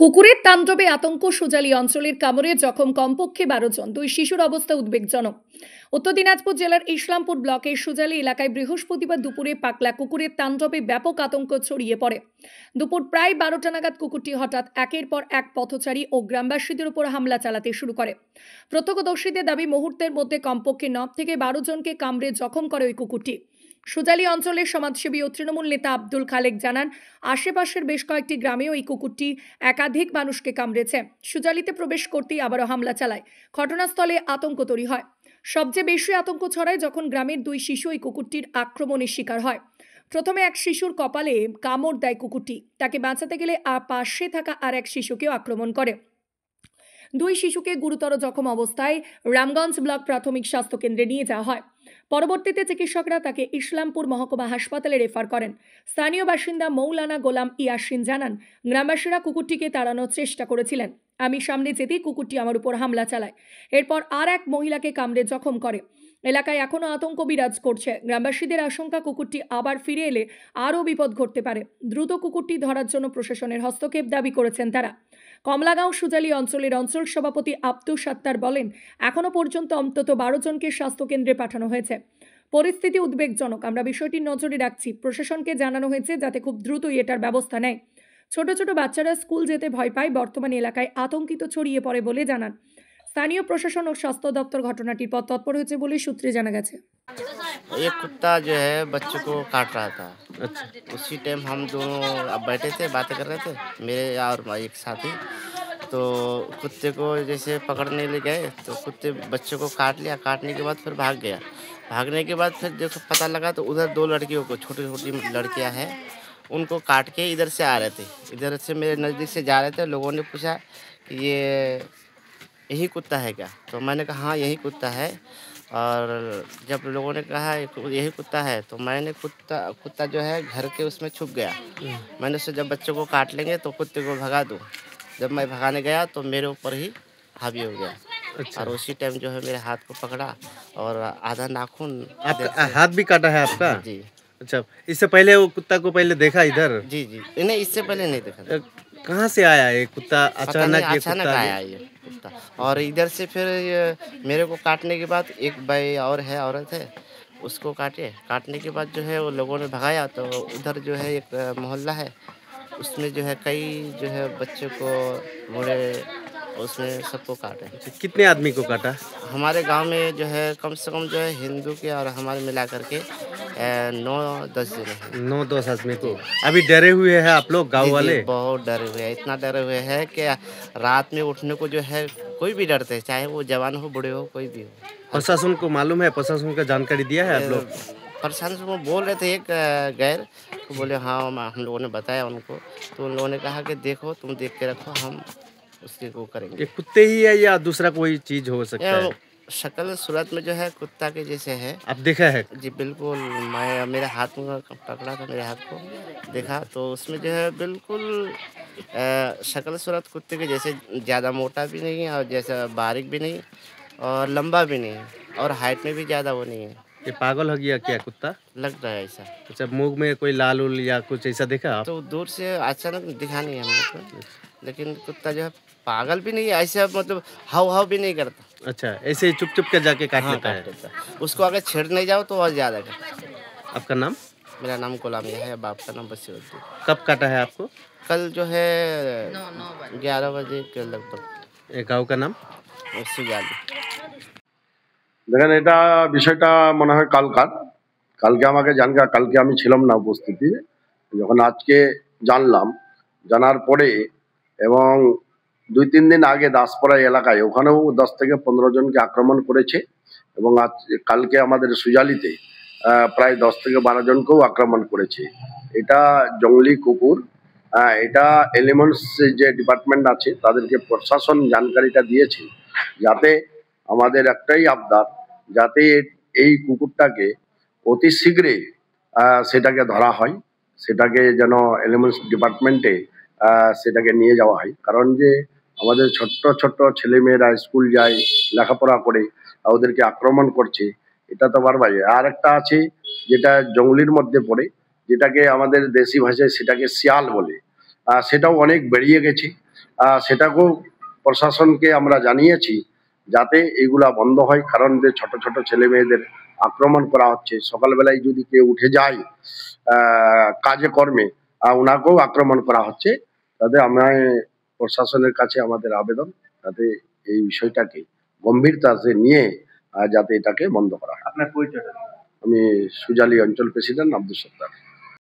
কুকুরের তাণ্ডবে আতঙ্ক সুজালি অঞ্চলের কামড়ে জখম কমপক্ষে 12 জন। 2 শিশুর অবস্থা উদ্বেগজনক। উত্তর দিনাজপুর জেলার ইসলামপুর ব্লকের সুজালি এলাকায় বৃহস্পতিবার দুপুরে পাগলা কুকুরের তাণ্ডবে ব্যাপক আতঙ্ক ছড়িয়ে পড়ে। দুপুর প্রায় 12টা নাগাদ কুকুরটি হঠাৎ একের পর এক পথচারী ও গ্রামবাসীদের উপর হামলা চালাতে শুরু করে। প্রত্যক্ষদর্শীদের দাবি, মুহূর্তের মধ্যে কমপক্ষে 9 থেকে 12 জনকে কামড়ে জখম করে ওই কুকুরটি। সুজালি অঞ্চলের সমাজসেবী ও তৃণমূল নেতা আব্দুল খালেক জানান, আশেপাশের বেশ কয়েকটি গ্রামেও এই কুকুরটি একাধিক মানুষকে কামড়েছে। সুজালিতে প্রবেশ করতেই আবারও হামলা চালায়। ঘটনাস্থলে আতঙ্ক তৈরি হয়। সবচেয়ে বেশি আতঙ্ক ছড়ায় যখন গ্রামের 2 শিশু এই কুকুরটির আক্রমণের শিকার হয়। প্রথমে এক শিশুর কপালে কামড় দেয় কুকুরটি। তাকে বাঁচাতে গেলে পাশে থাকা আর এক শিশুকেও আক্রমণ করে। 2 শিশুকে গুরুতর জখম অবস্থায় রামগঞ্জ ব্লক প্রাথমিক স্বাস্থ্য কেন্দ্রে নিয়ে যাওয়া হয়। পরবর্তীতে চিকিৎসকরা তাকে ইসলামপুর মহকুমা হাসপাতালে রেফার করেন। স্থানীয় বাসিন্দা মৌলানা গোলাম ইয়াসিন জানান, গ্রামবাসীরা কুকুরটিকে তাড়ানোর চেষ্টা করেছিলেন। আমি সামনে যেতেই কুকুরটি আমার উপর হামলা চালায়। এরপর আর এক মহিলাকে কামড়ে জখম করে। এলাকায় এখনও আতঙ্ক বিরাজ করছে। গ্রামবাসীদের আশঙ্কা, কুকুরটি আবার ফিরে এলে আরও বিপদ ঘটতে পারে। দ্রুত কুকুরটি ধরার জন্য প্রশাসনের হস্তক্ষেপ দাবি করেছেন তারা। কমলাগাঁও সুজালি অঞ্চলের অঞ্চল সভাপতি আব্দুল সাত্তার বলেন, এখনো পর্যন্ত অন্তত 12 জনকে স্বাস্থ্যকেন্দ্রে পাঠানো হয়েছে। পরিস্থিতি উদ্বেগজনক। আমরা বিষয়টি নজরে রাখছি। প্রশাসনকে জানানো হয়েছে যাতে খুব দ্রুতই এটার ব্যবস্থা নেয়। ছোট ছোট বাচ্চারা স্কুল যেতে ভয় পায়। বর্তমানে এলাকায় আতঙ্কিত ছড়িয়ে পড়ে বলে জানান। স্থানীয় প্রশাসন ও স্বাস্থ্য দপ্তর ঘটনাটির পর তৎপর হয়েছে বলে সূত্রে জানা গেছে। एक कुत्ता जो है बच्चों को काट रहा था। अच्छा। उसी टाइम हम दोनों अब बैठे थे, बातें कर रहे थे, मेरे और एक साथी। तो कुत्ते को जैसे पकड़ने ले गए तो कुत्ते बच्चों को काट लिया। काटने के बाद फिर भाग गया। भागने के बाद फिर देखो पता लगा तो उधर 2 लड़कियों को, छोटी छोटी लड़कियां हैं, उनको काट के इधर से आ रहे थे। इधर से मेरे नज़दीक से जा रहे थे। लोगों ने पूछा कि ये यही कुत्ता है क्या? तो मैंने कहा हाँ यही कुत्ता है। और जब लोगों ने कहा यही कुत्ता है तो मैंने कुत्ता जो है घर के उसमें छुप गया। मैंने सोचा जब बच्चों को काट लेंगे तो कुत्ते को भगा दूँ। जब मैं भगाने गया तो मेरे ऊपर ही हावी हो गया। अच्छा। और उसी टाइम जो है मेरे हाथ को पकड़ा और आधा नाखून आपका हाथ भी काटा है आपका? जी अच्छा, इससे पहले वो कुत्ता को पहले देखा इधर? जी जी नहीं, इससे पहले नहीं देखा था। कहाँ से आया ये कुत्ता? पता नहीं, अचानक ये अचानक कुत्ता आया ये कुत्ता। और इधर से फिर ये मेरे को काटने के बाद एक भाई और है, औरत है, उसको काटने के बाद जो है वो लोगों ने भगाया। तो उधर जो है एक मोहल्ला है, उसमें जो है कई जो है बच्चों को, बूढ़े, उसमें सबको काटे। कितने आदमी को काटा? हमारे गांव में जो है कम से कम जो है हिंदू के और हमारे मिला करके 9-10 जने हैं। 9-10 आदमी को। अभी डरे हुए हैं आप लोग गाँव जी, जी, वाले? बहुत डरे हुए हैं। इतना डरे हुए हैं कि रात में उठने को जो है कोई भी डरते है, चाहे वो जवान हो, बूढ़े हो, कोई भी हो। प्रशासन को मालूम है? प्रशासन का जानकारी दिया है आप लोग? प्रशासन को बोल रहे थे, एक गैर तो बोले हाँ हम लोगों ने बताया उनको। तो उन लोगों ने कहा कि देखो, तुम देख के रखो, हम उसके को करेंगे। ये कुत्ते ही है या दूसरा कोई चीज हो सकता है? शक्ल सूरत में जो है कुत्ता के जैसे है। आप देखा है? जी बिल्कुल। मैं मेरे हाथ में पकड़ा था, मेरे हाथ को देखा तो उसमें जो है बिल्कुल शक्ल सूरत कुत्ते के जैसे, ज़्यादा मोटा भी नहीं है और जैसा बारीक भी नहीं और लंबा भी नहीं है और हाइट में भी ज़्यादा वो नहीं है। ये पागल हो गया क्या कुत्ता? लग रहा है ऐसा। अच्छा, मुंह में कोई लाल उल या कुछ ऐसा देखा आप? तो दूर से अचानक दिखा नहीं है हमको, लेकिन कुत्ता जो है पागल भी नहीं है, ऐसा मतलब हाव हाव भी नहीं करता। अच्छा, ऐसे ही चुप चुप के जाके काट लेता है? देता। उसको अगर छेड़ नहीं जाओ तो और ज़्यादा करता। आपका नाम? मेरा नाम गुलाम है, बाप का नाम बसीरुद्दीन। कब काटा है आपको? कल जो है 11 बजे के लगभग। ये गाँव का नाम? सुजाली। দেখেন, এটা বিষয়টা মনে হয় কালকে আমাকে কালকে আমি ছিলাম না উপস্থিতি। যখন আজকে জানার পরে এবং 2-3 দিন আগে দাসপাড়া এলাকায় ওখানেও 10 থেকে 15 জনকে আক্রমণ করেছে এবং কালকে আমাদের সুজালিতে প্রায় 10 থেকে 12 জনকেও আক্রমণ করেছে। এটা জঙ্গলি কুকুর। এটা এলিমেন্টস যে ডিপার্টমেন্ট আছে তাদেরকে প্রশাসন জানকারিটা দিয়েছে, যাতে আমাদের একটাই আবদার, যাতে এই কুকুরটাকে অতি শীঘ্রই সেটাকে ধরা হয়, সেটাকে যেন এলিমেন্টস ডিপার্টমেন্টে সেটাকে নিয়ে যাওয়া হয়। কারণ যে আমাদের ছোট্ট ছোট্ট ছেলেমেয়েরা স্কুল যায়, লেখাপড়া করে, ওদেরকে আক্রমণ করছে, এটা তো বারবার। আর একটা আছে যেটা জঙ্গলির মধ্যে পড়ে, যেটাকে আমাদের দেশি ভাষায় সেটাকে শিয়াল বলে, সেটাও অনেক বেরিয়ে গেছে। সেটাকেও প্রশাসনকে আমরা জানিয়েছি যাতে এগুলা বন্ধ হয়, কারণ যে ছোট ছোট ছেলে মেয়েদের আক্রমণ করা হচ্ছে, সকালবেলায় যদি কেউ উঠে যায় কাজে কর্মে ওনাকেও আক্রমণ করা হচ্ছে। তাতে আমরা প্রশাসনের কাছে আমাদের আবেদন যাতে এই বিষয়টাকে গম্ভীরতাতে নিয়ে যাতে এটাকে বন্ধ করা হয়। আপনার পরিচয়টা? আমি সুজালি অঞ্চল প্রেসিডেন্ট আব্দুল সত্তার।